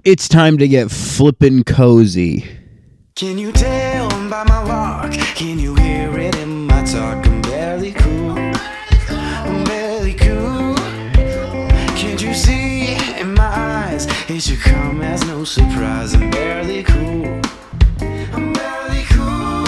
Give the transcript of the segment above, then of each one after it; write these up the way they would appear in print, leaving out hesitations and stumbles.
It's time to get flippin' cozy. Can you tell by my walk? Can you hear it in my talk? I'm barely cool. I'm barely cool. Can't you see in my eyes? It should come as no surprise. I'm barely cool. I'm barely cool.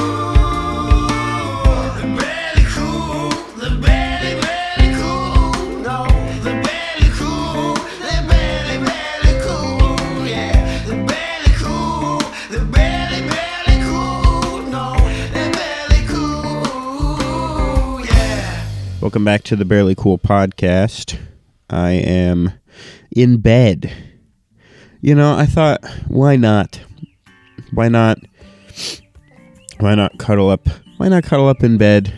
The barely cool. The barely, barely cool. No, the barely cool. The barely, barely cool. Yeah, the barely cool. The barely, barely cool. No, the barely cool. Yeah. Welcome back to the Barely Cool podcast. I am in bed. You know, I thought, why not? Why not cuddle up? Why not cuddle up in bed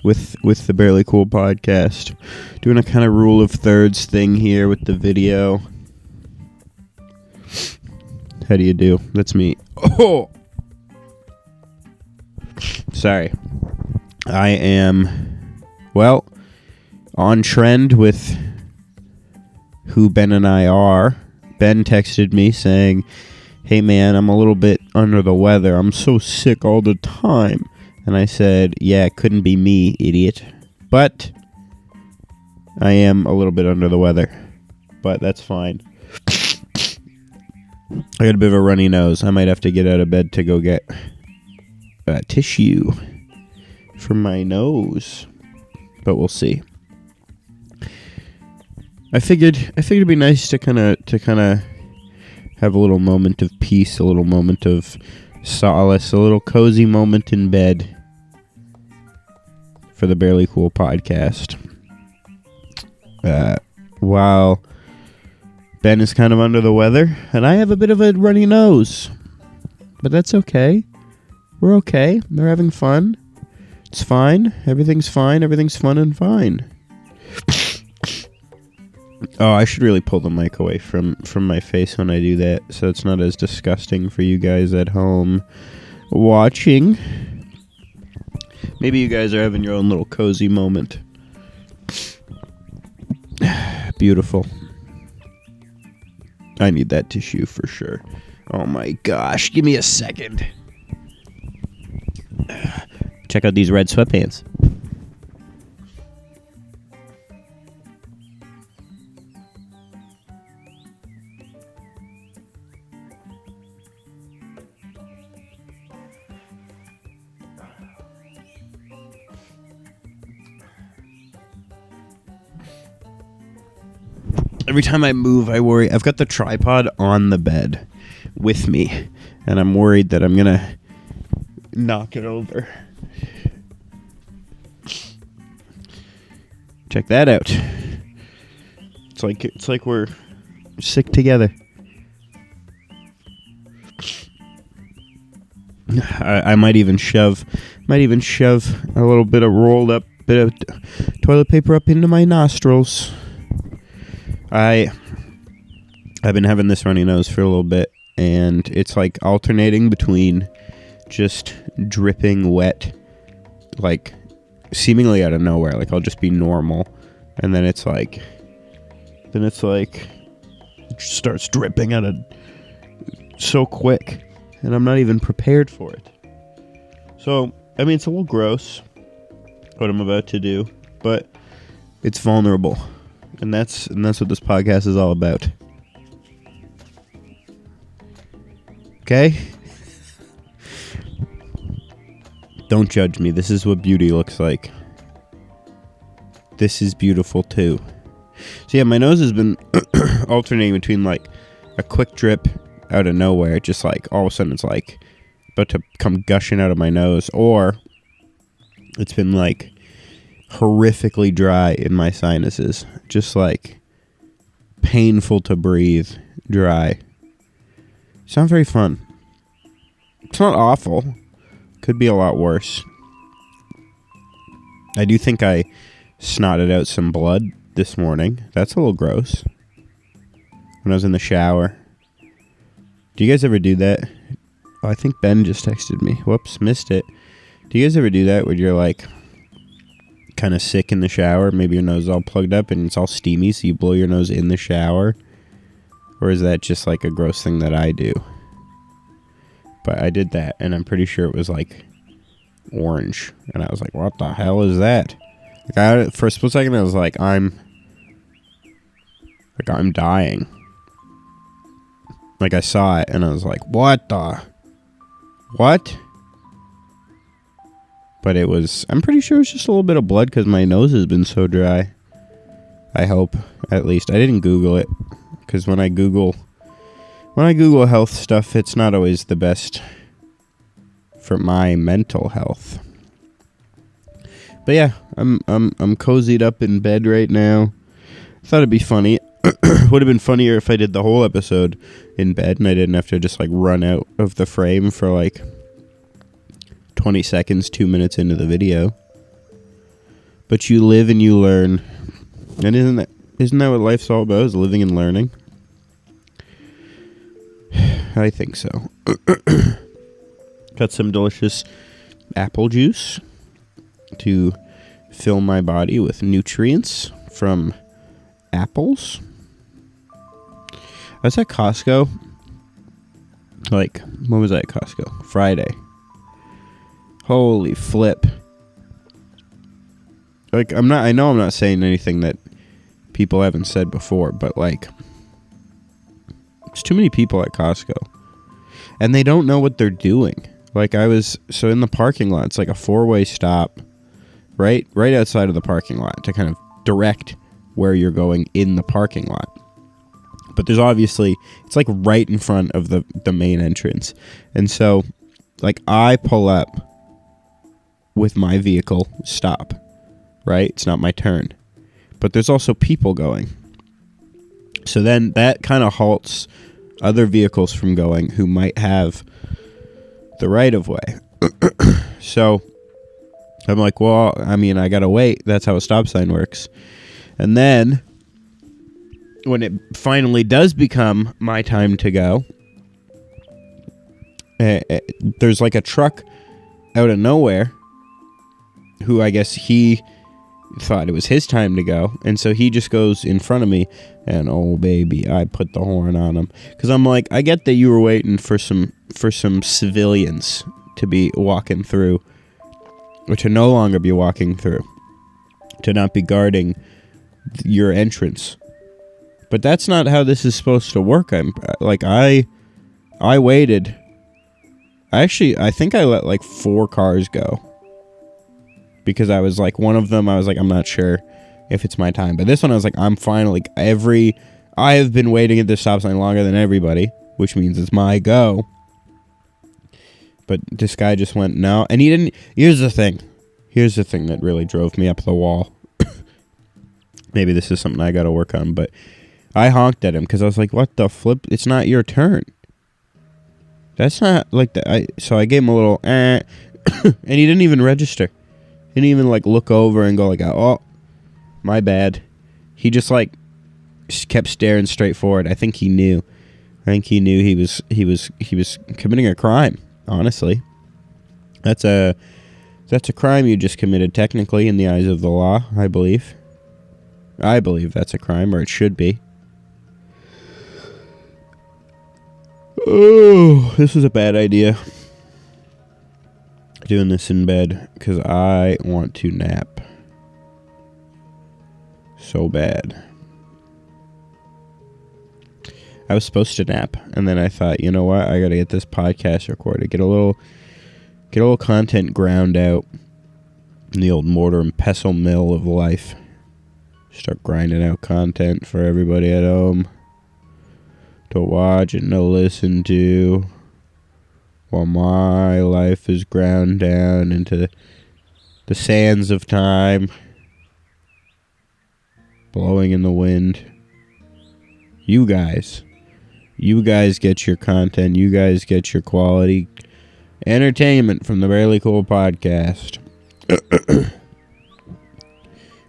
with the Barely Cool podcast? Doing a kind of rule of thirds thing here with the video. How do you do? That's me. Oh! Sorry. I am, well, on trend with who Ben and I are. Ben texted me saying, "Hey man, I'm a little bit under the weather. I'm so sick all the time." And I said, "Yeah, it couldn't be me, idiot. But I am a little bit under the weather. But that's fine. I got a bit of a runny nose. I might have to get out of bed to go get tissue for my nose. But we'll see." I figured it'd be nice to kind of have a little moment of peace, a little moment of solace, a little cozy moment in bed for the Barely Cool podcast. While Ben is kind of under the weather, and I have a bit of a runny nose, but that's okay. We're okay. They're having fun. It's fine. Everything's fine. Everything's fun and fine. Oh, I should really pull the mic away from my face when I do that, so it's not as disgusting for you guys at home watching. Maybe you guys are having your own little cozy moment. Beautiful. I need that tissue for sure. Oh my gosh, give me a second. Check out these red sweatpants. Every time I move, I worry. I've got the tripod on the bed with me, and I'm worried that I'm gonna knock it over. Check that out. It's like we're sick together. I might even shove a little bit of rolled up bit of toilet paper up into my nostrils. I've been having this runny nose for a little bit, and it's like alternating between just dripping wet, like seemingly out of nowhere, like I'll just be normal, and then it's like it starts dripping out of so quick, and I'm not even prepared for it. So, I mean, it's a little gross what I'm about to do, but it's vulnerable. And that's what this podcast is all about. Okay? Don't judge me. This is what beauty looks like. This is beautiful too. So yeah, my nose has been alternating between like a quick drip out of nowhere, just like all of a sudden it's like about to come gushing out of my nose, or it's been like horrifically dry in my sinuses, just like painful to breathe, dry. It's not very fun. It's not awful. Could be a lot worse. I do think I snotted out some blood this morning. That's a little gross. When I was in the shower. Do you guys ever do that? Oh, I think Ben just texted me. Whoops, missed it. Do you guys ever do that where you're like kind of sick in the shower? Maybe your nose is all plugged up and it's all steamy, so you blow your nose in the shower. Or is that just like a gross thing that I do? But I did that, and I'm pretty sure it was like orange. And I was like, what the hell is that? Like, for a split second, I was like, I'm dying. Like, I saw it, and I was like, what? But it was, I'm pretty sure it was just a little bit of blood because my nose has been so dry. I hope, at least. I didn't Google it, because when I Google health stuff, it's not always the best for my mental health. But yeah, I'm cozied up in bed right now. Thought it'd be funny. Would have been funnier if I did the whole episode in bed and I didn't have to just like run out of the frame for like 20 seconds, 2 minutes into the video. But you live and you learn. And isn't that what life's all about, is living and learning? I think so. Got some delicious apple juice to fill my body with nutrients from apples. I was at Costco. Like, when was I at Costco? Friday. Holy flip. Like, I know I'm not saying anything that people haven't said before, but like, there's too many people at Costco. And they don't know what they're doing. Like, so in the parking lot, it's like a 4-way stop right outside of the parking lot to kind of direct where you're going in the parking lot. But there's obviously, it's like right in front of the main entrance. And so, like, I pull up with my vehicle, stop, right? It's not my turn. But there's also people going. So then that kind of halts other vehicles from going who might have the right of way. So I'm like, well, I mean, I gotta wait. That's how a stop sign works. And then when it finally does become my time to go, there's like a truck out of nowhere who, I guess he thought it was his time to go, and so he just goes in front of me, and oh baby, I put the horn on him, because I'm like, I get that you were waiting for some civilians to be walking through, or to no longer be walking through, to not be guarding your entrance, but that's not how this is supposed to work. I waited. I think I let like 4 cars go. Because I was like, one of them, I was like, I'm not sure if it's my time. But this one, I was like, I'm finally, I have been waiting at this stop sign longer than everybody, which means it's my go. But this guy just went, no. And he didn't, here's the thing that really drove me up the wall. Maybe this is something I got to work on, but I honked at him because I was like, what the flip? It's not your turn. That's not like that. So I gave him a little, and he didn't even register. Didn't even like look over and go like, oh, my bad. He just like kept staring straight forward. I think he knew he was committing a crime. Honestly, that's a crime you just committed technically in the eyes of the law. I believe that's a crime, or it should be. Oh, this is a bad idea. Doing this in bed because I want to nap so bad. I was supposed to nap, and then I thought, you know what, I gotta get this podcast recorded, get a little content ground out in the old mortar and pestle mill of life. Start grinding out content for everybody at home to watch and to listen to, while my life is ground down into the sands of time, blowing in the wind. You guys get your content. You guys get your quality entertainment from the Barely Cool podcast.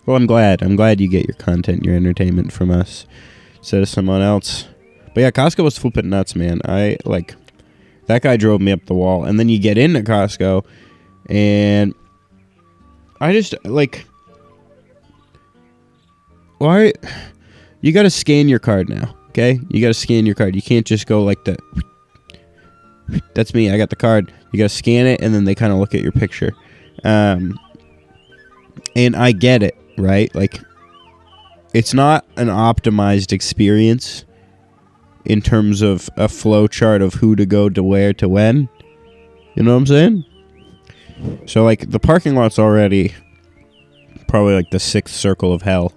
Well, I'm glad you get your content, your entertainment from us instead of someone else. But yeah, Costco was flipping nuts, man. That guy drove me up the wall. And then you get into Costco, and I just, like, why? You got to scan your card now. Okay? You got to scan your card. You can't just go like the... That's me. I got the card. You got to scan it, and then they kind of look at your picture. And I get it, right? Like, it's not an optimized experience in terms of a flow chart of who to go to where to when. You know what I'm saying? So, like, the parking lot's already probably like the sixth circle of hell,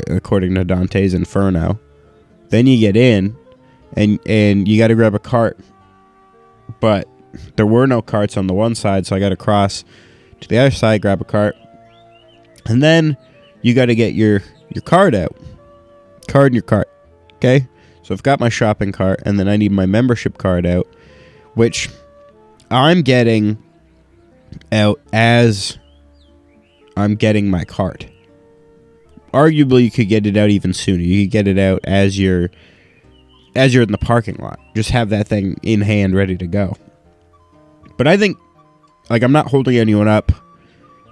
according to Dante's Inferno. Then you get in, and you got to grab a cart. But there were no carts on the one side, so I got to cross to the other side, grab a cart. And then you got to get your card out. Card in your cart. Okay? So I've got my shopping cart, and then I need my membership card out, which I'm getting out as I'm getting my cart. Arguably, you could get it out even sooner. You could get it out as you're in the parking lot. Just have that thing in hand, ready to go. But I think, like, I'm not holding anyone up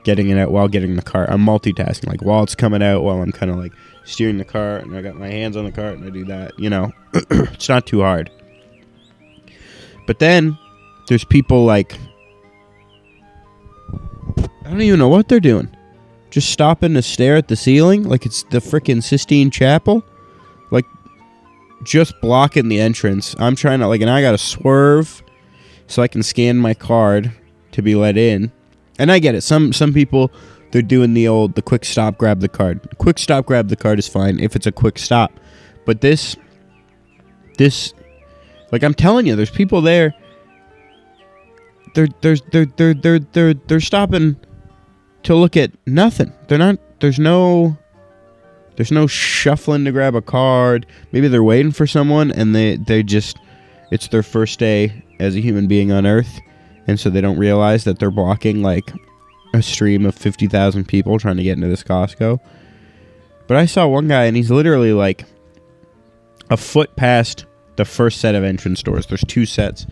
getting it out while getting the cart. I'm multitasking. Like, while it's coming out, while I'm kind of, like, steering the cart, and I got my hands on the cart, and I do that. You know, it's not too hard. But then, there's people, like, I don't even know what they're doing. Just stopping to stare at the ceiling like it's the frickin' Sistine Chapel. Like, just blocking the entrance. I'm trying to, like, and I gotta swerve so I can scan my card to be let in. And I get it. Some people, they're doing the quick stop, grab the card. Quick stop, grab the card is fine if it's a quick stop. But this, like, I'm telling you, there's people there. They're stopping to look at nothing. They're not. There's no shuffling to grab a card. Maybe they're waiting for someone, and they just, it's their first day as a human being on Earth, and so they don't realize that they're blocking like a stream of 50,000 people trying to get into this Costco. But I saw one guy, and he's literally like a foot past the first set of entrance doors. There's two sets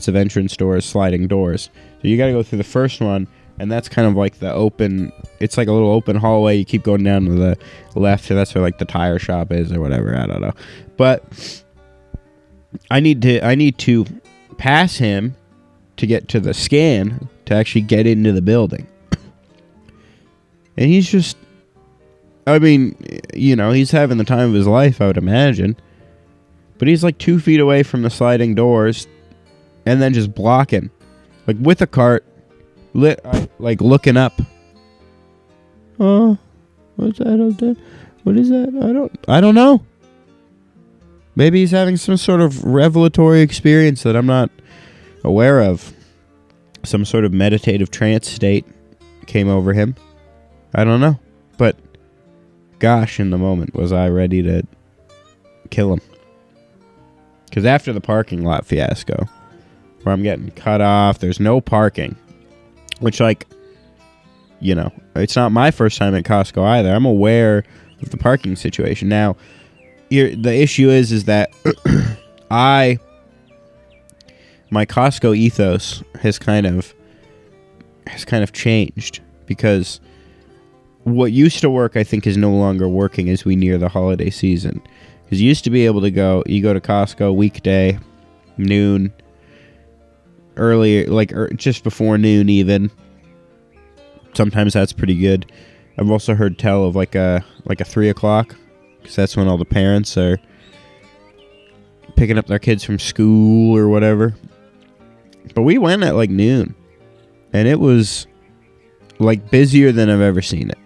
of entrance doors, sliding doors. So you got to go through the first one. And that's kind of like the open, it's like a little open hallway. You keep going down to the left, and that's where like the tire shop is or whatever. I don't know. But I need to pass him to get to the scan to actually get into the building. And he's just, I mean, you know, he's having the time of his life, I would imagine. But he's like 2 feet away from the sliding doors and then just blocking. Like with a cart. Like looking up. Oh, what's that up there? What is that? I don't know. Maybe he's having some sort of revelatory experience that I'm not aware of. Some sort of meditative trance state came over him. I don't know. But gosh, in the moment, was I ready to kill him. Because after the parking lot fiasco, where I'm getting cut off, there's no parking. Which, like, you know, it's not my first time at Costco either. I'm aware of the parking situation. Now, the issue is that my Costco ethos has kind of changed, because what used to work, I think, is no longer working as we near the holiday season. Because you used to be able to go to Costco weekday, noon, earlier, like just before noon even. Sometimes that's pretty good. I've also heard tell of like a 3 o'clock, because that's when all the parents are picking up their kids from school or whatever. But we went at like noon, and it was like busier than I've ever seen it.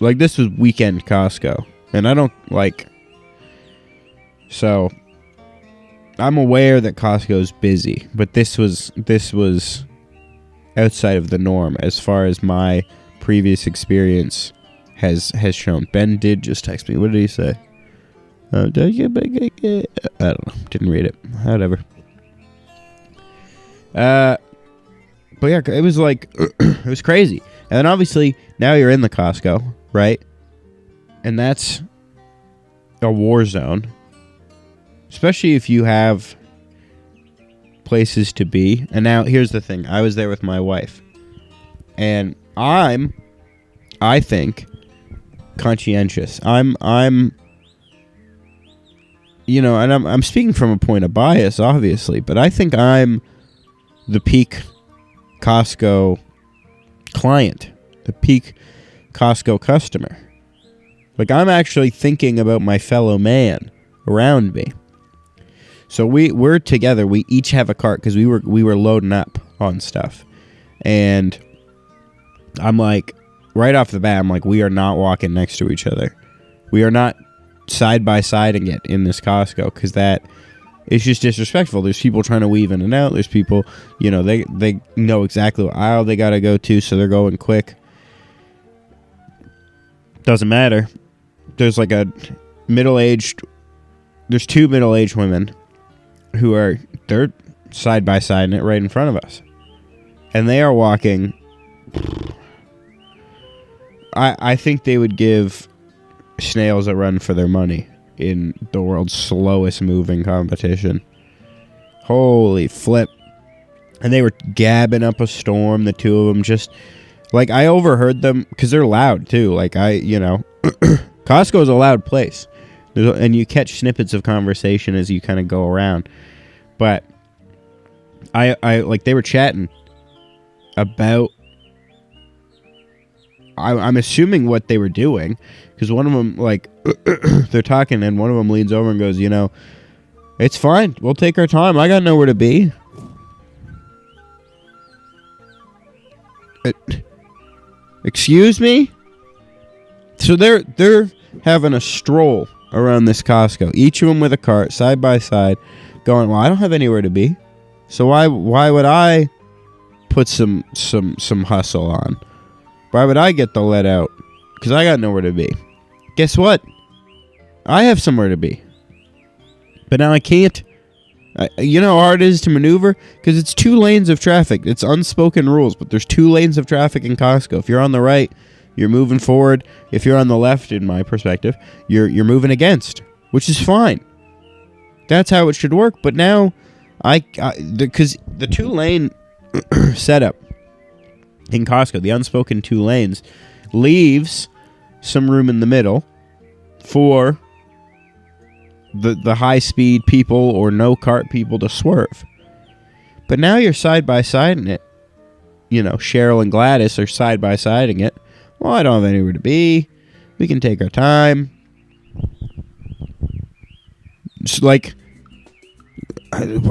Like, this was weekend Costco, and I don't like, so I'm aware that Costco's busy, but this was outside of the norm as far as my previous experience has shown. Ben did just text me. What did he say? I don't know. Didn't read it. Whatever. But yeah, it was like, it was crazy. And then obviously, now you're in the Costco, right? And that's a war zone. Especially if you have places to be. And now, here's the thing. I was there with my wife. And I think, conscientious. I'm and I'm speaking from a point of bias, obviously, but I think I'm the peak Costco client, the peak Costco customer. Like, I'm actually thinking about my fellow man around me. So we're together. We each have a cart because we were loading up on stuff, and I'm like, right off the bat, I'm like, we are not walking next to each other. We are not side by siding it in this Costco, because that is just disrespectful. There's people trying to weave in and out. There's people, they know exactly what aisle they got to go to, so they're going quick. Doesn't matter. There's like there's two middle-aged women who they're side by side it right in front of us, and they are walking. I think they would give snails a run for their money in the world's slowest moving competition. Holy flip. And they were gabbing up a storm, the two of them. Just like, I overheard them because they're loud too. Like, Costco is a loud place, and you catch snippets of conversation as you kind of go around. But I like, they were chatting about, I'm assuming what they were doing, because one of them, like, they're talking, and one of them leans over and goes, it's fine. We'll take our time. I got nowhere to be. Excuse me? So they're having a stroll around this Costco, each of them with a cart, side by side, going, well, I don't have anywhere to be, so why would I put some hustle on? Why would I get the let out? Because I got nowhere to be. Guess what? I have somewhere to be. But now I can't. You know how hard it is to maneuver? Because it's 2 lanes of traffic. It's unspoken rules, but there's 2 lanes of traffic in Costco. If you're on the right, you're moving forward. If you're on the left, in my perspective, you're moving against, which is fine. That's how it should work. But now, because the 2-lane setup in Costco, the unspoken 2 lanes, leaves some room in the middle for the high-speed people or no-cart people to swerve. But now you're side-by-siding it. Cheryl and Gladys are side-by-siding it. Well, I don't have anywhere to be. We can take our time. It's like,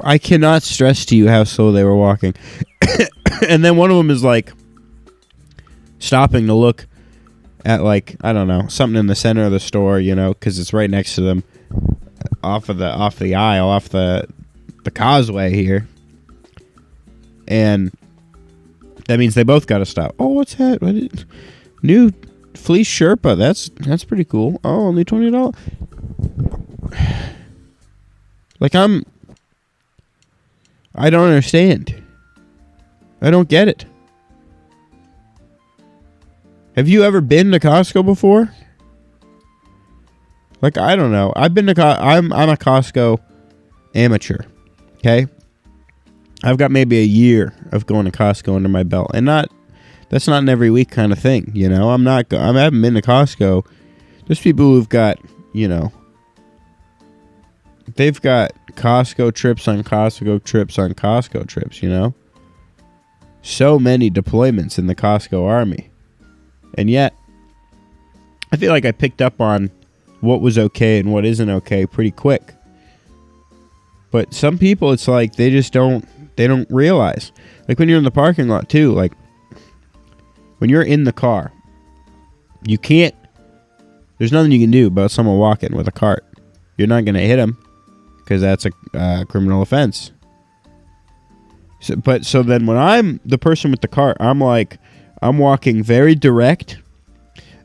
I cannot stress to you how slow they were walking. And then one of them is like stopping to look at, like, I don't know, something in the center of the store, because it's right next to them, off the aisle, off the causeway here. And that means they both got to stop. Oh, what's that? New fleece Sherpa. That's pretty cool. Oh, only $20. Like, I don't understand. I don't get it. Have you ever been to Costco before? Like, I don't know. I've been to I'm a Costco amateur. Okay? I've got maybe a year of going to Costco under my belt, and that's not an every week kind of thing, I haven't been to Costco. There's people who've got, they've got Costco trips on Costco trips on Costco trips, So many deployments in the Costco army. And yet, I feel like I picked up on what was okay and what isn't okay pretty quick. But some people, it's like they don't realize. Like, when you're in the parking lot too, like, when you're in the car, there's nothing you can do about someone walking with a cart. You're not going to hit them because that's a criminal offense. So then when I'm the person with the cart, I'm walking very direct.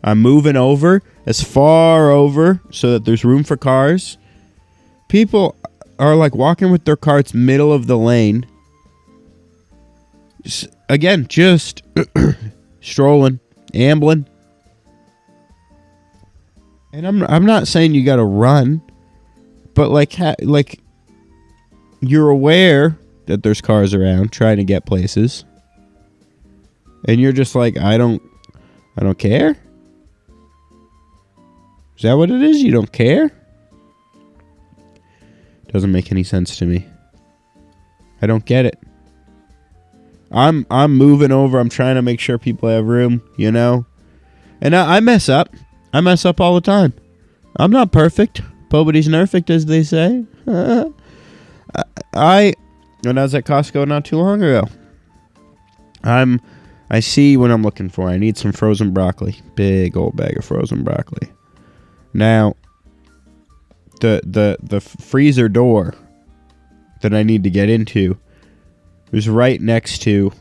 I'm moving over as far over so that there's room for cars. People are like walking with their carts middle of the lane. Again, just strolling, ambling. And I'm not saying you got to run, but like you're aware that there's cars around trying to get places, and you're just like, I don't care. Is that what it is? You don't care? Doesn't make any sense to me. I don't get it. I'm moving over. I'm trying to make sure people have room, you know? And I mess up. I mess up all the time. I'm not perfect. Nobody's perfect, as they say. When I was at Costco not too long ago, I see what I'm looking for. I need some frozen broccoli. Big old bag of frozen broccoli. Now, the freezer door that I need to get into is right next to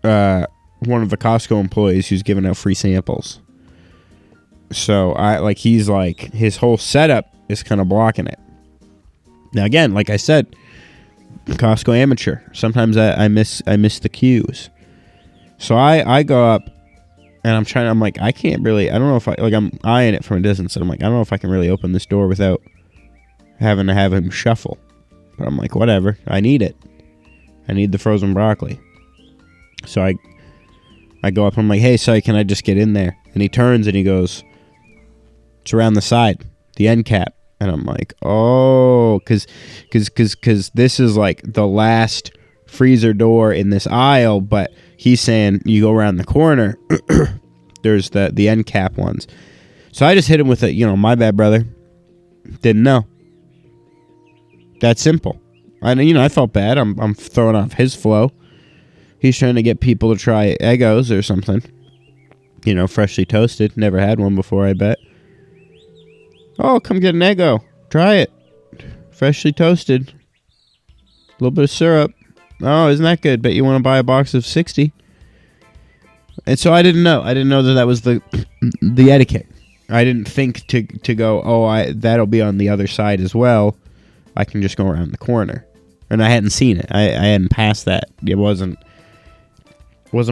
one of the Costco employees who's giving out free samples. So his whole setup is kind of blocking it. Now again, like I said, Costco amateur. Sometimes I miss the cues. So I go up and I'm like, I can't really, I don't know if I'm eyeing it from a distance, and I'm like, I don't know if I can really open this door without having to have him shuffle. But I'm like, whatever, I need it. I need the frozen broccoli. So I go up and I'm like, hey, sorry, can I just get in there? And he turns and he goes, it's around the side, the end cap. And I'm like, oh, because this is like the last freezer door in this aisle, but he's saying you go around the corner, there's the end cap ones. So I just hit him with my bad, brother. Didn't know. That simple. I felt bad. I'm throwing off his flow. He's trying to get people to try Eggos or something. Freshly toasted. Never had one before, I bet. Oh, come get an Eggo. Try it. Freshly toasted. A little bit of syrup. Oh, isn't that good? Bet you want to buy a box of 60. And so I didn't know. I didn't know that was the etiquette. I didn't think to go, that'll be on the other side as well. I can just go around the corner. And I hadn't seen it. I hadn't passed that. It wasn't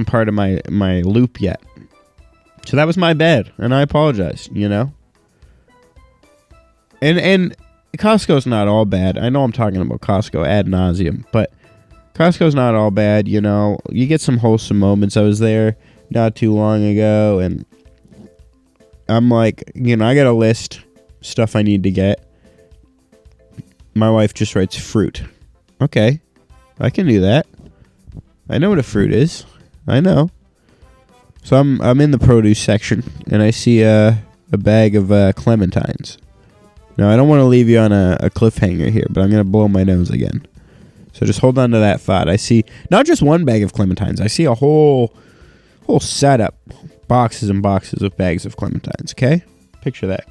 part of my loop yet. So that was my bad. And I apologize, And Costco's not all bad. I know I'm talking about Costco ad nauseum, but Costco's not all bad, You get some wholesome moments. I was there not too long ago, and I'm like, I got a list, stuff I need to get. My wife just writes fruit. Okay, I can do that. I know what a fruit is. I know. So I'm in the produce section, and I see a bag of clementines. Now, I don't want to leave you on a cliffhanger here, but I'm going to blow my nose again. So just hold on to that thought. I see not just one bag of clementines. I see a whole setup. Boxes and boxes of bags of clementines, okay? Picture that.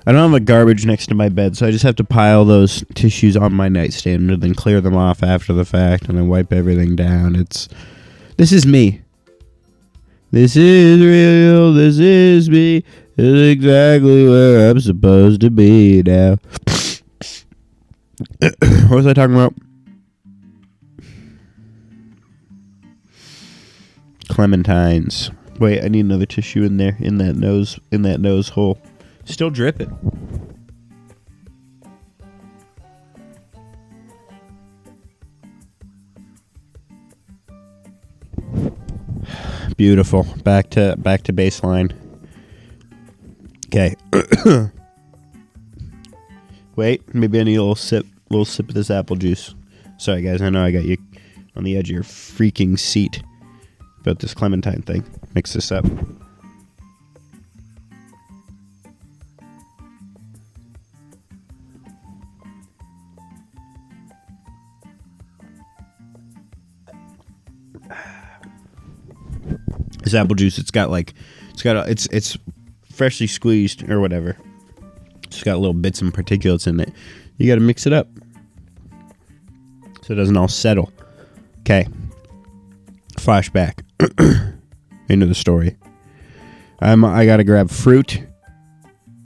I don't have a garbage next to my bed, so I just have to pile those tissues on my nightstand and then clear them off after the fact and then wipe everything down. This is me. This is real. This is me. This is exactly where I'm supposed to be now. What was I talking about? Clementines. Wait, I need another tissue in there, in that nose hole. Still dripping. Beautiful. Back to baseline. Okay. Wait, maybe I need a little sip of this apple juice. Sorry guys, I know I got you on the edge of your freaking seat about this clementine thing. Mix this up. This apple juice, it's freshly squeezed or whatever. It's got little bits and particulates in it. You got to mix it up so it doesn't all settle. Okay. Flashback into the story. I got to grab fruit.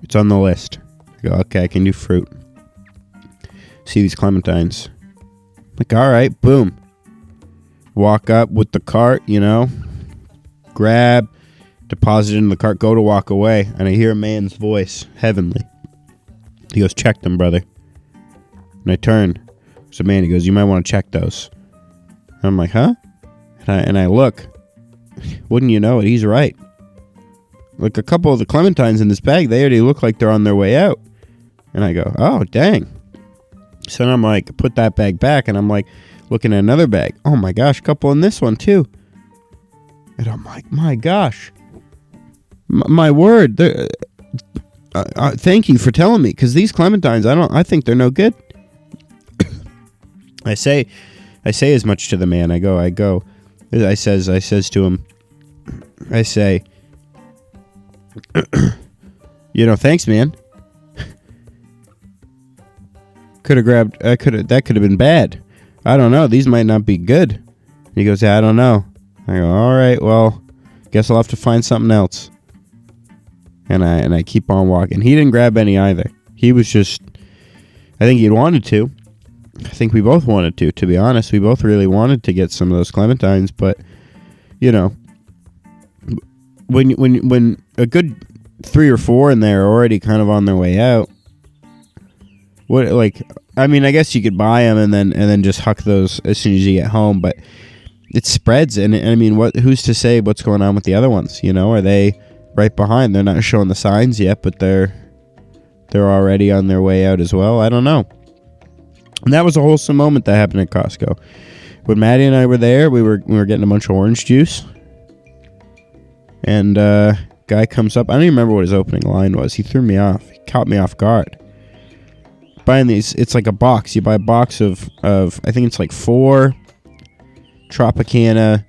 It's on the list. I go, okay, I can do fruit. See these clementines. Like, all right, boom. walk up with the cart, grab, deposit it in the cart, go to walk away, and I hear a man's voice, heavenly. He goes, check them, brother. And I turn. There's a man. He goes, you might want to check those. And I'm like, huh? And I look. Wouldn't you know it? He's right. Like, a couple of the clementines in this bag, they already look like they're on their way out. And I go, oh, dang. So then I'm like, put that bag back, and I'm like, looking at another bag. Oh my gosh, a couple in this one too. And I'm like, my gosh. My word. Thank you for telling me, because these clementines, I think they're no good. I say as much to the man. I says to him, I say, thanks, man. That could have been bad. I don't know. These might not be good. He goes, yeah, I don't know. I go, all right, well, guess I'll have to find something else. And I keep on walking. He didn't grab any either. He was just, I think he wanted to. I think we both wanted to be honest. We both really wanted to get some of those clementines, but, when a good 3 or 4 in there are already kind of on their way out, I guess you could buy them and then just huck those as soon as you get home, but it spreads, and I mean, who's to say what's going on with the other ones? Are they right behind? They're not showing the signs yet, but they're already on their way out as well. I don't know. And that was a wholesome moment that happened at Costco. When Maddie and I were there, we were getting a bunch of orange juice, and guy comes up. I don't even remember what his opening line was. He threw me off. He caught me off guard. Buying these, it's like a box. You buy a box of I think it's like 4 Tropicana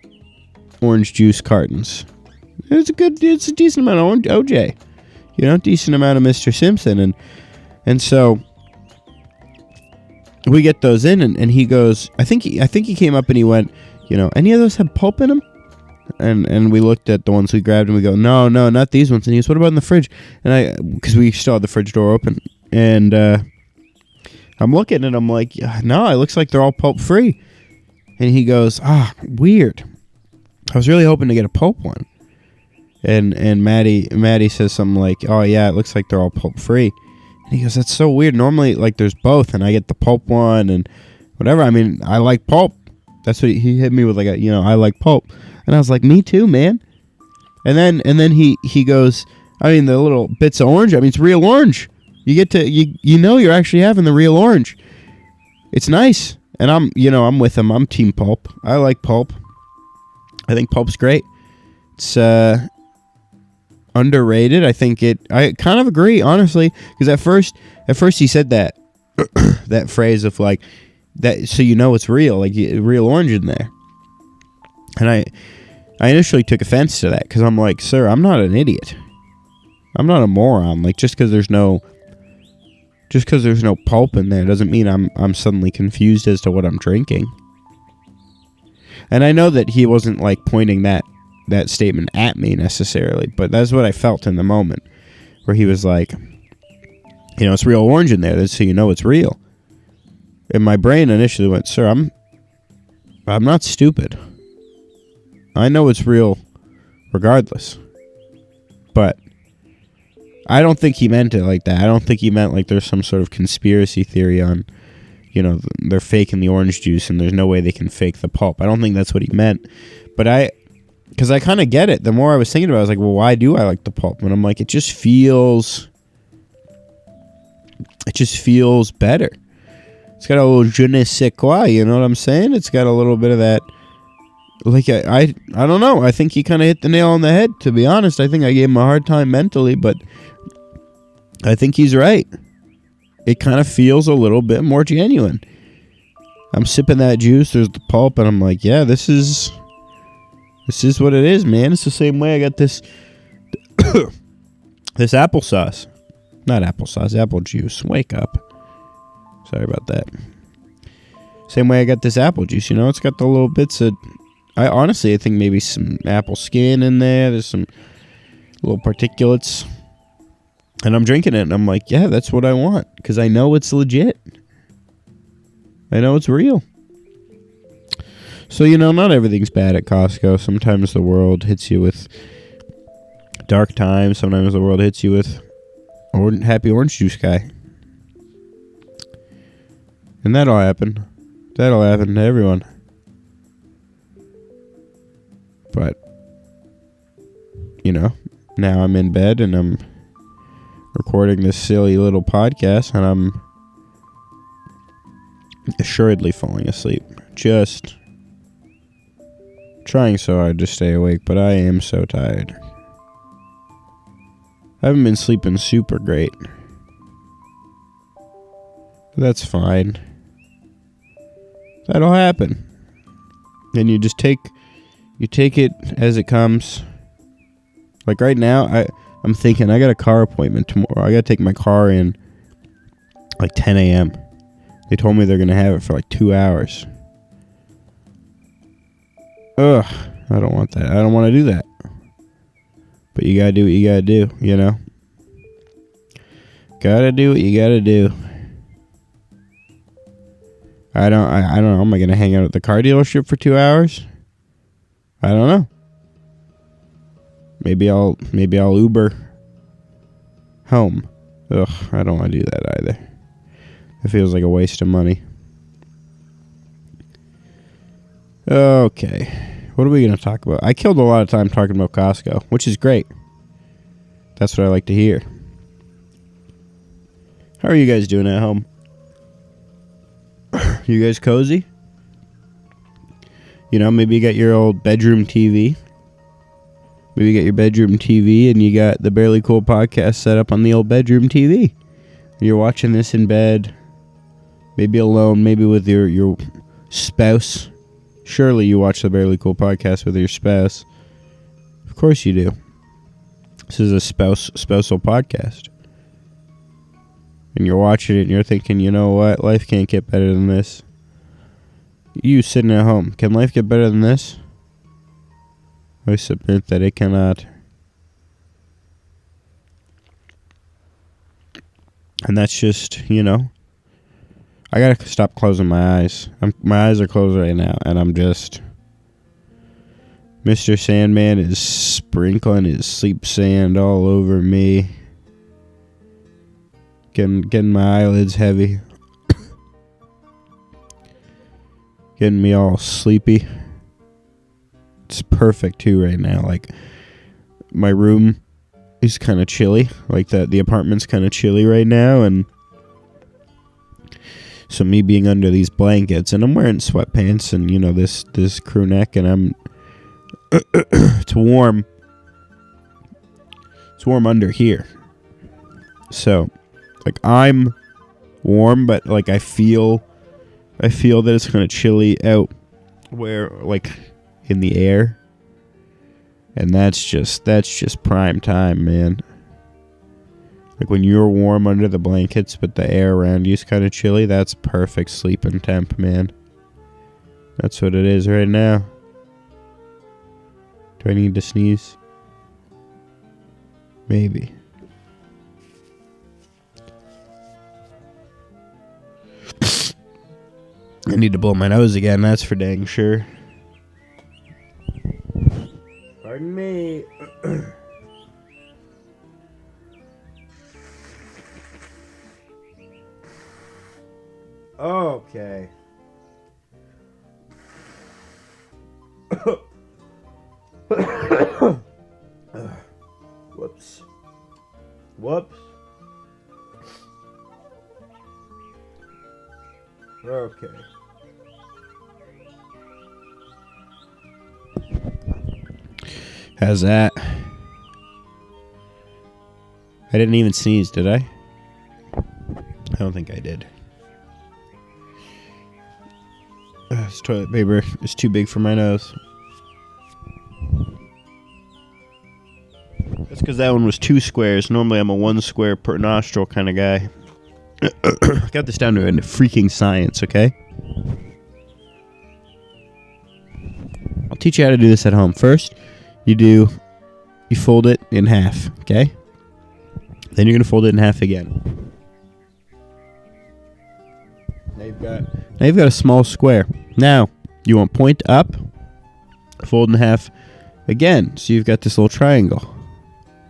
orange juice cartons. It's a decent amount of OJ, decent amount of Mr. Simpson, and so we get those in, and he goes, I think he came up and he went, any of those have pulp in them? And we looked at the ones we grabbed, and we go, no, not these ones. And he goes, what about in the fridge? And because we still had the fridge door open, and I'm looking and I'm like, no, it looks like they're all pulp free. And he goes, weird. I was really hoping to get a pulp one. And Maddie says something like, oh yeah, it looks like they're all pulp free. And he goes, that's so weird. Normally, there's both, and I get the pulp one and whatever. I mean, I like pulp. That's what he hit me with, I like pulp. And I was like, me too, man. And then he goes, I mean, the little bits of orange, I mean, it's real orange. You get to, you're actually having the real orange. It's nice. And I'm with him. I'm team pulp. I like pulp. I think pulp's great. It's underrated. I kind of agree, honestly, because at first he said that that phrase of that, so it's real, real orange in there. And I initially took offense to that, because I'm like, sir, I'm not an idiot. I'm not a moron. Just because there's no pulp in there doesn't mean I'm suddenly confused as to what I'm drinking. And I know that he wasn't pointing that statement at me necessarily, but that's what I felt in the moment, where he was like, it's real orange in there, so it's real. And my brain initially went, sir, I'm not stupid. I know it's real regardless. But I don't think he meant it like that. I don't think he meant there's some sort of conspiracy theory on, they're faking the orange juice and there's no way they can fake the pulp. I don't think that's what he meant. But because I kind of get it. The more I was thinking about it, I was like, well, why do I like the pulp? And I'm like, it just feels better. It's got a little je ne sais quoi, you know what I'm saying? It's got a little bit of that, I don't know. I think he kind of hit the nail on the head, to be honest. I think I gave him a hard time mentally, but I think he's right. It kind of feels a little bit more genuine. I'm sipping that juice, there's the pulp, and I'm like, yeah, this is what it is, man. It's the same way I got this this applesauce. Not applesauce, apple juice. Wake up. Sorry about that. Same way I got this apple juice, it's got the little bits of, I think maybe some apple skin in there. There's some little particulates. And I'm drinking it, and I'm like, yeah, that's what I want, because I know it's legit. I know it's real. So, not everything's bad at Costco. Sometimes the world hits you with dark times. Sometimes the world hits you with happy orange juice guy. And that'll happen. That'll happen to everyone. But, now I'm in bed and I'm recording this silly little podcast and I'm assuredly falling asleep. Just trying so hard to stay awake, but I am so tired. I haven't been sleeping super great. That's fine. That'll happen. And you just take it as it comes. Like right now, I'm thinking I got a car appointment tomorrow. I got to take my car in like 10 a.m. They told me they're going to have it for like 2 hours. Ugh, I don't want that. I don't want to do that. But you got to do what you got to do, Got to do what you got to do. I don't know. Am I going to hang out at the car dealership for 2 hours? I don't know. Maybe I'll Uber home. Ugh, I don't want to do that either. It feels like a waste of money. Okay. What are we going to talk about? I killed a lot of time talking about Costco, which is great. That's what I like to hear. How are you guys doing at home? You guys cozy? Maybe you got your old bedroom TV. Maybe you got your bedroom TV and you got the Barely Cool podcast set up on the old bedroom TV. You're watching this in bed. Maybe alone, maybe with your spouse. Surely you watch the Barely Cool podcast with your spouse. Of course you do. This is a spousal podcast. And you're watching it and you're thinking, you know what? Life can't get better than this. You sitting at home. Can life get better than this? I submit that it cannot. And that's just, I gotta stop closing my eyes. My eyes are closed right now, and I'm just... Mr. Sandman is sprinkling his sleep sand all over me. Getting my eyelids heavy. Getting me all sleepy. It's perfect too right now. Like, my room is kind of chilly. Like, the apartment's kind of chilly right now, and so me being under these blankets, and I'm wearing sweatpants and this crew neck, and I'm it's warm. It's warm under here. So, like, I'm warm, but like I feel that it's kind of chilly out where, like, in the air. And that's just prime time, man. Like, when you're warm under the blankets but the air around you is kind of chilly, that's perfect sleeping temp, man. That's what it is right now. Do I need to sneeze? Maybe. I need to blow my nose again, that's for dang sure. Pardon me. Okay. Whoops. Okay. How's that? I didn't even sneeze, did I? I don't think I did. This toilet paper is too big for my nose. That's because that one was 2 squares. Normally I'm a 1 square per nostril kind of guy. I got this down to a freaking science, okay? I'll teach you how to do this at home. First, you fold it in half, okay? Then you're going to fold it in half again. Now you've got a small square. Now You want point up, fold in half again. So you've got this little triangle.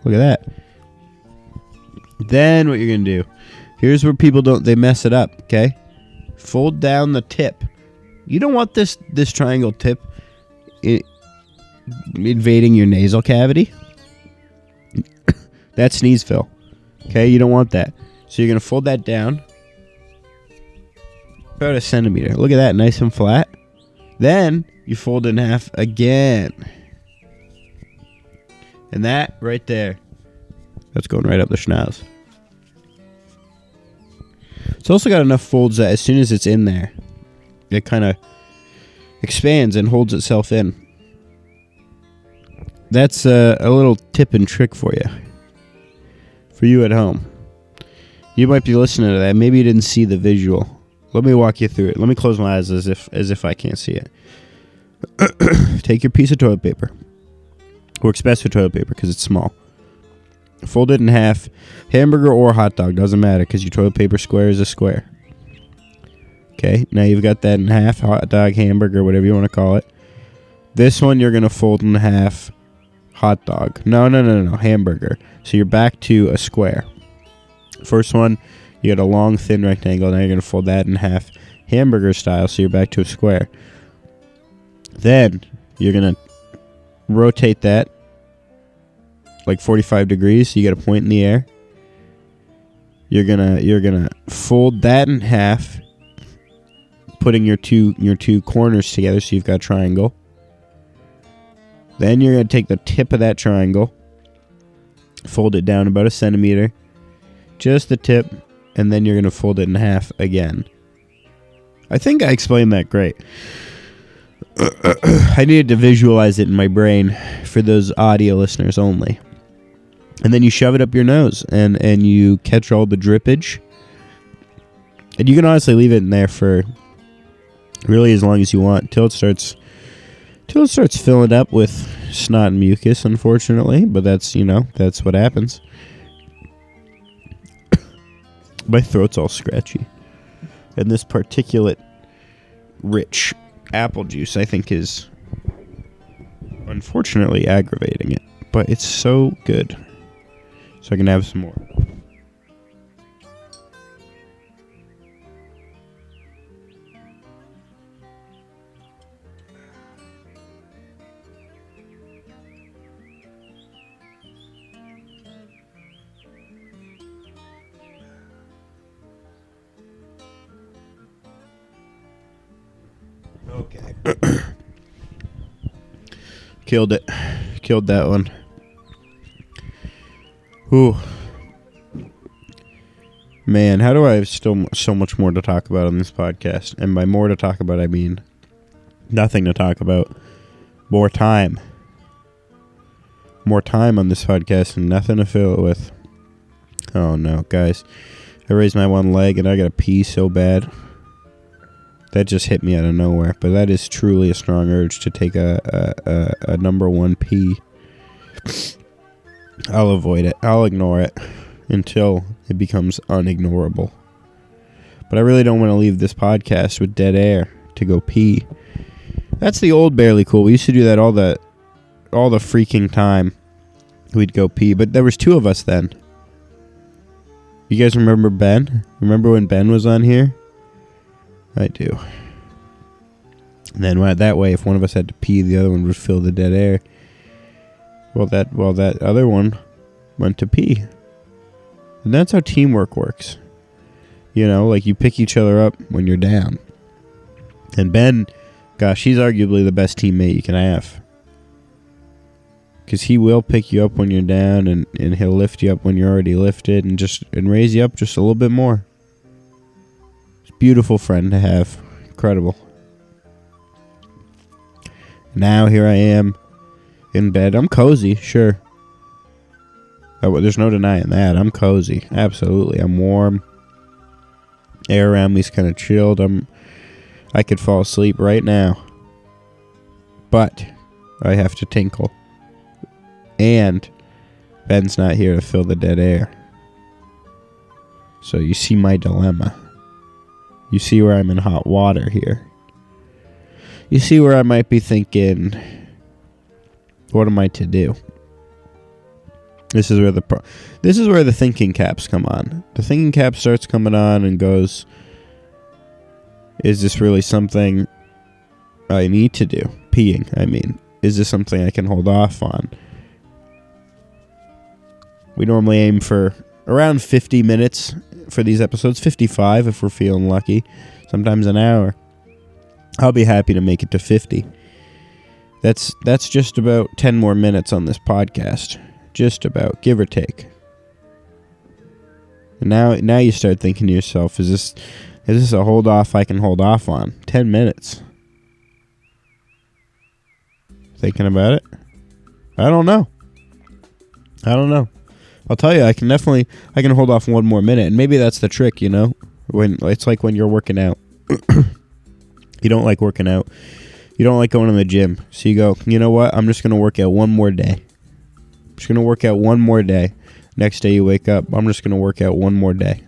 Look at that. Then what you're going to do, here's where people they mess it up, okay? Fold down the tip. You don't want this triangle tip invading your nasal cavity. That's sneeze fill. Okay, you don't want that. So you're going to fold that down about a centimeter. Look at that, nice and flat. Then you fold it in half again. And that right there, that's going right up the schnoz. It's also got enough folds that as soon as it's in there, it kind of expands and holds itself in. That's a little tip and trick for you. For you at home. You might be listening to that. Maybe you didn't see the visual. Let me walk you through it. Let me close my eyes as if I can't see it. Take your piece of toilet paper. Works best with toilet paper because it's small. Fold it in half. Hamburger or hot dog, doesn't matter because your toilet paper square is a square. Okay, now you've got that in half. Hot dog, hamburger, whatever you want to call it. This one you're going to fold in half. Hot dog. No, hamburger. So you're back to a square. First one, you got a long, thin rectangle. Now you're going to fold that in half. Hamburger style, so you're back to a square. Then you're going to rotate that like 45 degrees. So you got a point in the air. You're gonna fold that in half, putting your two corners together so you've got a triangle. Then you're going to take the tip of that triangle, fold it down about a centimeter, just the tip, and then you're going to fold it in half again. I think I explained that great. I needed to visualize it in my brain for those audio listeners only. And then you shove it up your nose, and you catch all the drippage. And you can honestly leave it in there for really as long as you want, till it starts filling up with snot and mucus, unfortunately. But that's what happens. My throat's all scratchy. And this particulate rich apple juice, I think, is unfortunately aggravating it. But it's so good. So I can have some more. Okay. Killed it. Killed that one. Whew. Man, how do I have still so much more to talk about on this podcast? And by more to talk about, I mean nothing to talk about. More time. More time on this podcast and nothing to fill it with. Oh no, guys. I raised my one leg and I gotta pee so bad. That just hit me out of nowhere. But that is truly a strong urge to take a number one pee. I'll avoid it. I'll ignore it until it becomes unignorable. But I really don't want to leave this podcast with dead air to go pee. That's the old Barely Cool. We used to do that all the freaking time. We'd go pee. But there was two of us then. You guys remember Ben? Remember when Ben was on here? I do. And then that way, if one of us had to pee, the other one would fill the dead air. Well, that other one went to pee. And that's how teamwork works. Like you pick each other up when you're down. And Ben, gosh, he's arguably the best teammate you can have. Because he will pick you up when you're down, and he'll lift you up when you're already lifted, and raise you up just a little bit more. It's a beautiful friend to have. Incredible. Now here I am in bed. I'm cozy, sure. There's no denying that. I'm cozy. Absolutely. I'm warm. Air around me's kind of chilled. I could fall asleep right now. But I have to tinkle. And Ben's not here to fill the dead air. So you see my dilemma. You see where I'm in hot water here. you see where I might be thinking, what am I to do? This is where the thinking caps come on. The thinking cap starts coming on and goes, is this really something I need to do? Peeing, I mean. Is this something I can hold off on? We normally aim for around 50 minutes for these episodes. 55 if we're feeling lucky. Sometimes an hour. I'll be happy to make it to 50. That's just about 10 more minutes on this podcast. Just about, give or take. And now you start thinking to yourself, is this a hold off I can hold off on? 10 minutes. Thinking about it? I don't know. I'll tell you, I can hold off one more minute, and maybe that's the trick, you know? When it's like when you're working out. You don't like working out. You don't like going to the gym. So you go, you know what? I'm just going to work out one more day. I'm just going to work out one more day. Next day you wake up, I'm just going to work out one more day.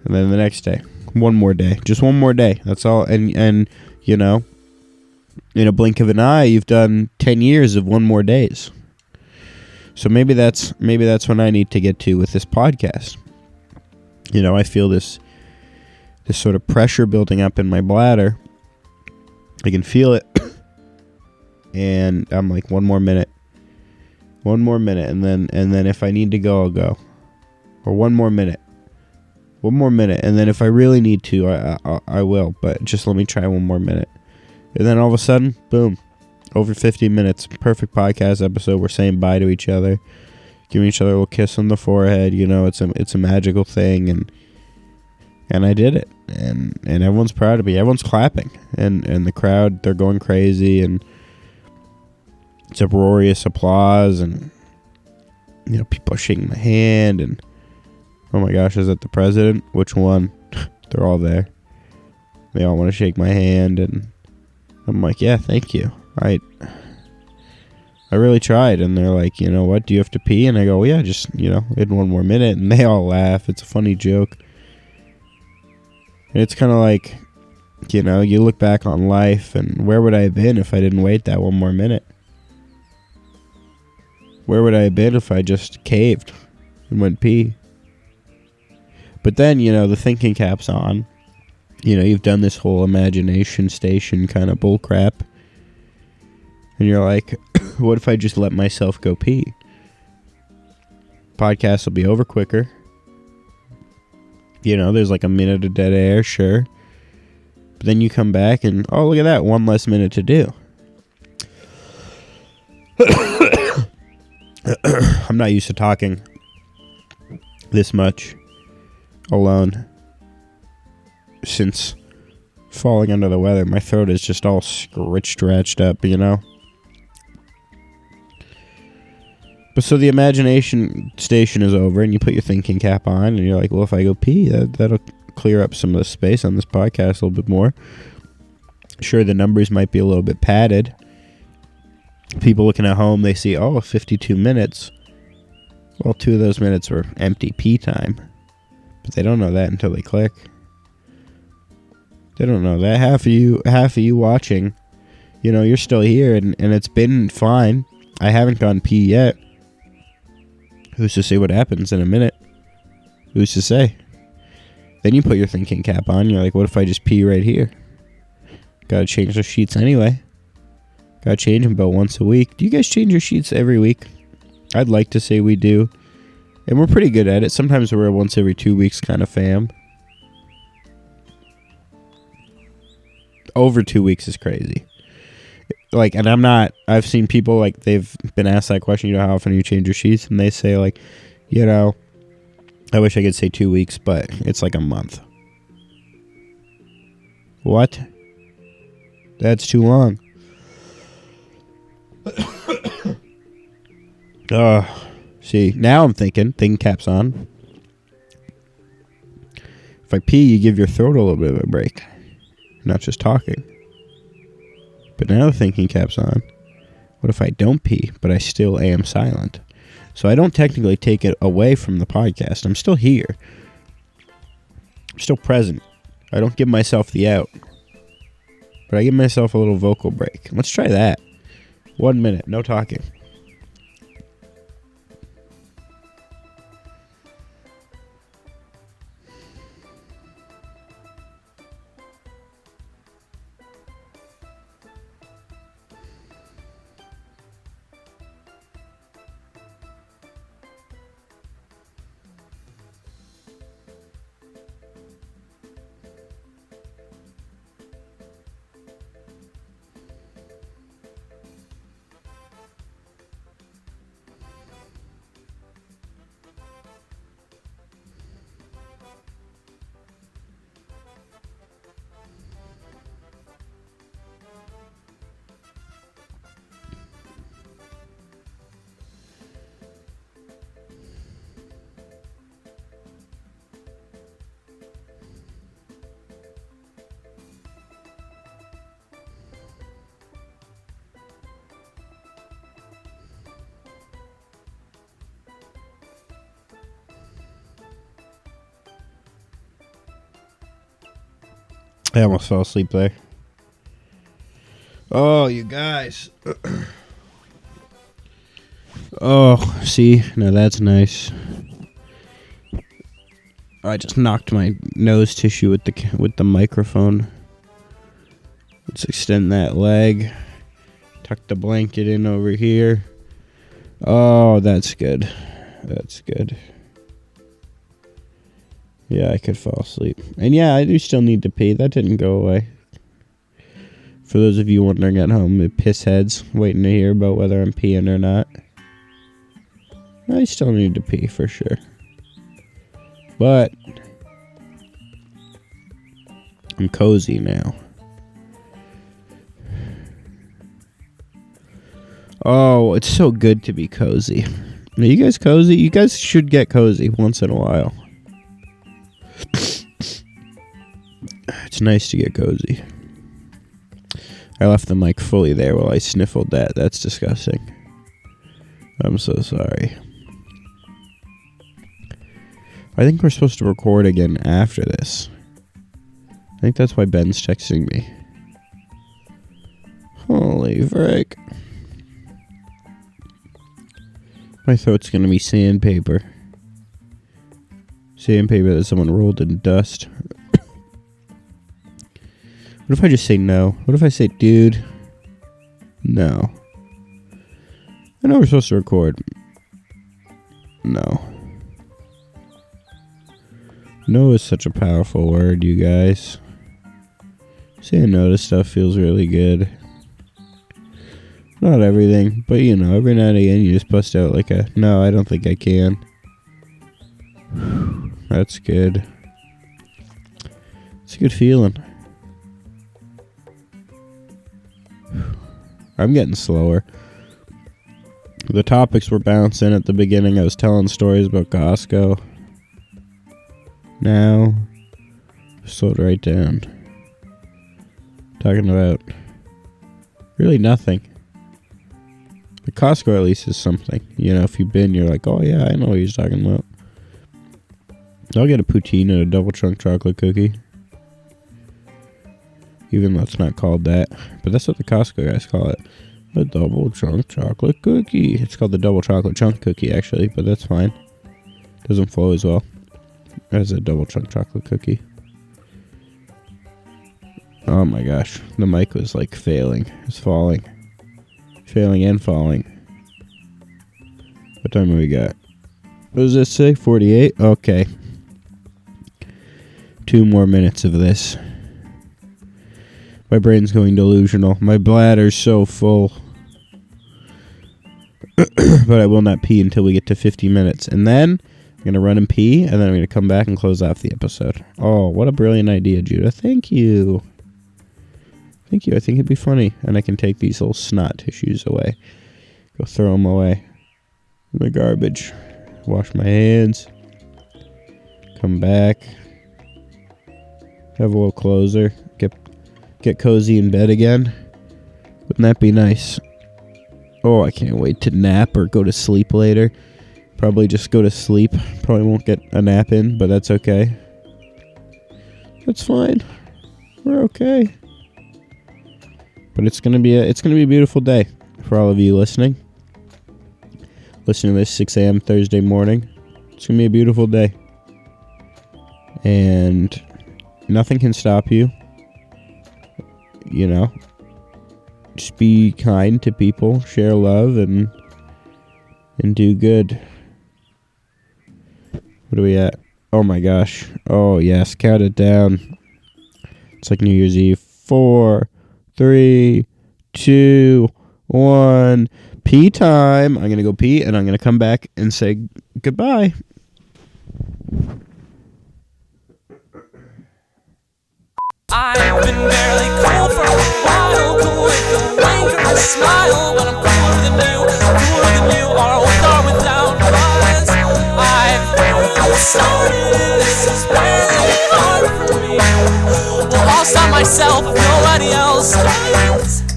And then the next day, one more day. Just one more day. That's all. And you know, in a blink of an eye, you've done 10 years of one more days. So maybe that's when I need to get to with this podcast. You know, I feel this sort of pressure building up in my bladder. I can feel it. And I'm like, one more minute, and then if I need to go, I'll go. Or one more minute, and then if I really need to, I will. But just let me try one more minute. And then all of a sudden, boom, over 50 minutes, perfect podcast episode. We're saying bye to each other, giving each other a little kiss on the forehead. You know, it's a magical thing, and I did it, and everyone's proud of me. Everyone's clapping, and the crowd, they're going crazy, and it's uproarious applause, and you know, people are shaking my hand, and oh my gosh, is that the president? Which one? They're all there. They all want to shake my hand, and I'm like, yeah, thank you. I really tried. And they're like, you know what, do you have to pee? And I go, well, yeah, just, you know, in one more minute. And they all laugh. It's a funny joke. And it's kind of like, you know, you look back on life, and where would I have been if I didn't wait that one more minute? Where would I have been if I just caved and went pee? But then, you know, the thinking cap's on. You know, you've done this whole imagination station kind of bullcrap. And you're like, what if I just let myself go pee? Podcast will be over quicker. You know, there's like a minute of dead air, sure. But then you come back and, oh, look at that, one less minute to do. I'm not used to talking this much alone since falling under the weather. My throat is just all scratched up, you know. But so the imagination station is over, and you put your thinking cap on, and you're like, well, if I go pee, that'll clear up some of the space on this podcast a little bit more. Sure, the numbers might be a little bit padded. People looking at home, they see, 52 minutes. Well, 2 of those minutes were empty pee time. But they don't know that until they click. They don't know that. Half of you watching, you know, you're still here, and it's been fine. I haven't gone pee yet. Who's to say what happens in a minute? Who's to say? Then you put your thinking cap on. You're like, what if I just pee right here? Gotta change the sheets anyway. Gotta change them about once a week. Do you guys change your sheets every week? I'd like to say we do. And we're pretty good at it. Sometimes we're a once every 2 weeks kind of fam. Over 2 weeks is crazy. Like, and I've seen people, like, they've been asked that question, you know, how often you change your sheets? And they say, like, you know, I wish I could say 2 weeks, but it's like a month. What? That's too long. See, now I'm thinking cap's on. If I pee, you give your throat a little bit of a break. Not just talking. But now the thinking cap's on. What if I don't pee, but I still am silent? So I don't technically take it away from the podcast. I'm still here. I'm still present. I don't give myself the out. But I give myself a little vocal break. Let's try that. 1 minute, no talking. I almost fell asleep there. Oh, you guys. Oh, see? Now that's nice. I just knocked my nose tissue with the microphone. Let's extend that leg. Tuck the blanket in over here. Oh, that's good. That's good. Yeah, I could fall asleep. And yeah, I do still need to pee. That didn't go away. For those of you wondering at home, piss heads waiting to hear about whether I'm peeing or not. I still need to pee for sure. But I'm cozy now. Oh, it's so good to be cozy. Are you guys cozy? You guys should get cozy once in a while. It's nice to get cozy. I left the mic fully there while I sniffled that. That's disgusting. I'm so sorry. I think we're supposed to record again after this. I think that's why Ben's texting me. Holy frick. My throat's gonna be sandpaper. Sandpaper that someone rolled in dust. What if I just say no? What if I say, dude, no? I know we're supposed to record. No. No is such a powerful word, you guys. Saying no to stuff feels really good. Not everything, but you know, every now and again you just bust out like a, no, I don't think I can. That's good. It's a good feeling. I'm getting slower. The topics were bouncing at the beginning. I was telling stories about Costco. Now, slowed right down. Talking about really nothing. The Costco at least is something. You know, if you've been, you're like, oh yeah, I know what he's talking about. I'll get a poutine and a double chunk chocolate cookie. Even though it's not called that. But that's what the Costco guys call it. A double chunk chocolate cookie. It's called the double chocolate chunk cookie, actually. But that's fine. Doesn't flow as well as a double chunk chocolate cookie. Oh my gosh. The mic was like failing. It's falling. Failing and falling. What time have we got? What does this say? 48? Okay. 2 more minutes of this. My brain's going delusional. My bladder's so full. But I will not pee until we get to 50 minutes. And then I'm going to run and pee, and then I'm going to come back and close off the episode. Oh, what a brilliant idea, Judah. Thank you. Thank you. I think it'd be funny. And I can take these little snot tissues away. Go throw them away in the garbage. Wash my hands. Come back. Have a little closer. Get cozy in bed again. Wouldn't that be nice? Oh, I can't wait to nap or go to sleep later. Probably just go to sleep. Probably won't get a nap in, but that's okay. That's fine. We're okay. But it's gonna be a beautiful day for all of you listening. Listen to this 6 a.m. Thursday morning. It's gonna be a beautiful day, and nothing can stop you. You know, just be kind to people, share love, and do good. What are we at? Oh my gosh! Oh yes, count it down. It's like New Year's Eve. 4, 3, 2, 1. Pee time. I'm going to go pee, and I'm going to come back and say goodbye. I've been barely cool for a while, cool with the wanker and the smile, but I'm cooler than you are with or without us. I've started, this is really hard for me. Well, I'll stop myself if nobody else does.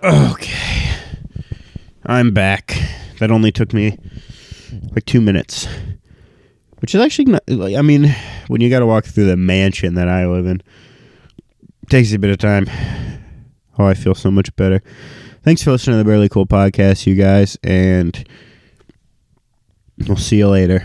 Okay. I'm back. That only took me like 2 minutes. Which is actually not, like, I mean, when you got to walk through the mansion that I live in, it takes a bit of time. Oh, I feel so much better. Thanks for listening to the Barely Cool podcast, you guys, and we'll see you later.